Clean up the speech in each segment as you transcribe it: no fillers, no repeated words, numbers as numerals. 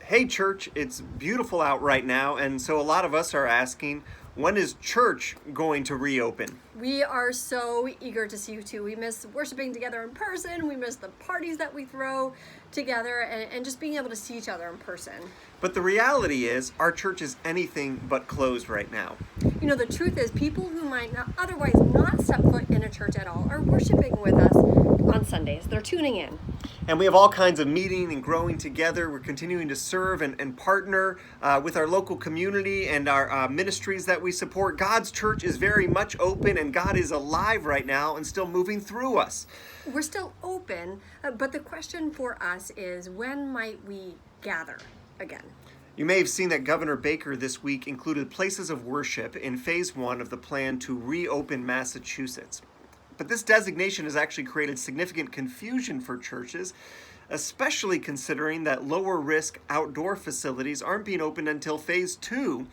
Hey, church, it's beautiful out right now, and so a lot of us are asking, when is church going to reopen? We are so eager to see you too. We miss worshiping together in person. We miss the parties that we throw together and just being able to see each other in person. But the reality is, our church is anything but closed right now. You know, the truth is people who might not otherwise not step foot in a church at all are worshiping with us on Sundays. They're tuning in. And we have all kinds of meeting and growing together. We're continuing to serve and partner with our local community and our ministries that we support. God's church is very much open, and God is alive right now and still moving through us. We're still open, but the question for us is, when might we gather again? You may have seen that Governor Baker this week included places of worship in phase 1 of the plan to reopen Massachusetts. But this designation has actually created significant confusion for churches, especially considering that lower risk outdoor facilities aren't being opened until phase 2.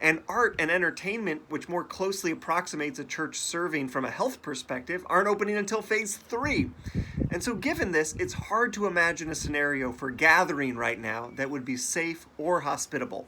And art and entertainment, which more closely approximates a church serving from a health perspective, aren't opening until phase 3. And so given this, it's hard to imagine a scenario for gathering right now that would be safe or hospitable.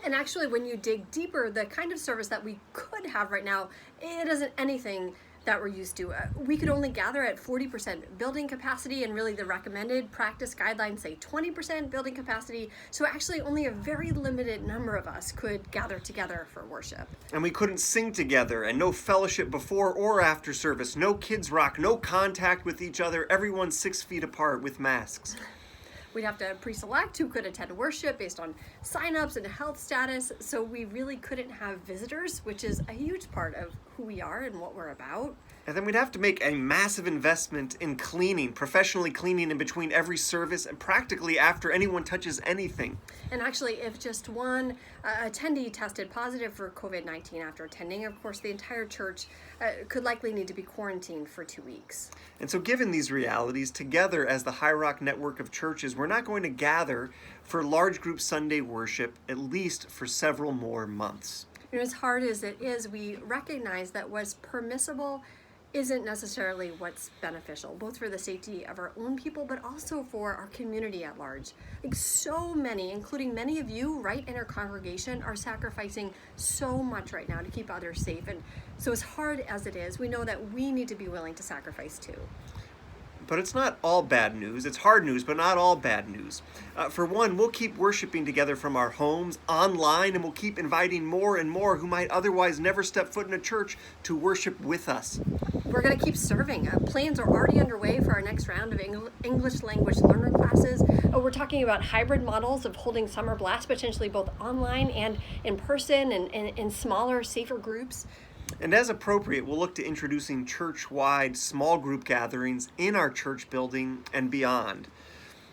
And actually, when you dig deeper, the kind of service that we could have right now, it isn't anything that we're used to. We could only gather at 40% building capacity, and really the recommended practice guidelines say 20% building capacity. So actually only a very limited number of us could gather together for worship. And we couldn't sing together, and no fellowship before or after service, no kids rock, no contact with each other, everyone 6 feet apart with masks. We'd have to pre-select who could attend worship based on signups and health status, so we really couldn't have visitors, which is a huge part of who we are and what we're about. And then we'd have to make a massive investment in cleaning, professionally cleaning in between every service and practically after anyone touches anything. And actually, if just one attendee tested positive for COVID-19 after attending, of course, the entire church could likely need to be quarantined for 2 weeks. And so given these realities, together as the High Rock network of churches, we're not going to gather for large group Sunday worship, at least for several more months. You know, as hard as it is, we recognize that what's permissible isn't necessarily what's beneficial, both for the safety of our own people, but also for our community at large. Like, so many, including many of you right in our congregation, are sacrificing so much right now to keep others safe. And so as hard as it is, we know that we need to be willing to sacrifice too. But it's not all bad news. It's hard news, but not all bad news. For one, we'll keep worshiping together from our homes, online, and we'll keep inviting more and more who might otherwise never step foot in a church to worship with us. We're going to keep serving. Plans are already underway for our next round of English language learner classes. We're talking about hybrid models of holding Summer Blast, potentially both online and in person and in smaller, safer groups. And as appropriate, we'll look to introducing church-wide small group gatherings in our church building and beyond.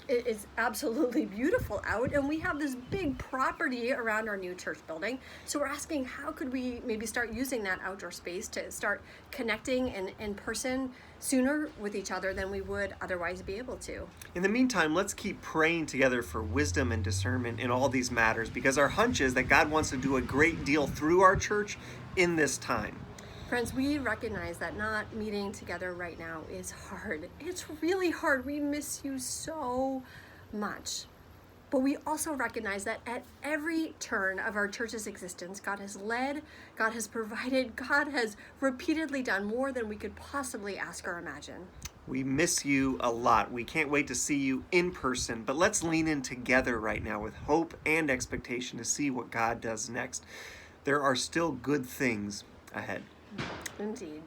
It is absolutely beautiful out, and we have this big property around our new church building. So we're asking, how could we maybe start using that outdoor space to start connecting in person sooner with each other than we would otherwise be able to? In the meantime, let's keep praying together for wisdom and discernment in all these matters, because our hunch is that God wants to do a great deal through our church in this time. Friends, we recognize that not meeting together right now is hard. It's really hard. We miss you so much. But we also recognize that at every turn of our church's existence, God has led, God has provided, God has repeatedly done more than we could possibly ask or imagine. We miss you a lot. We can't wait to see you in person, but let's lean in together right now with hope and expectation to see what God does next. There are still good things ahead. Indeed.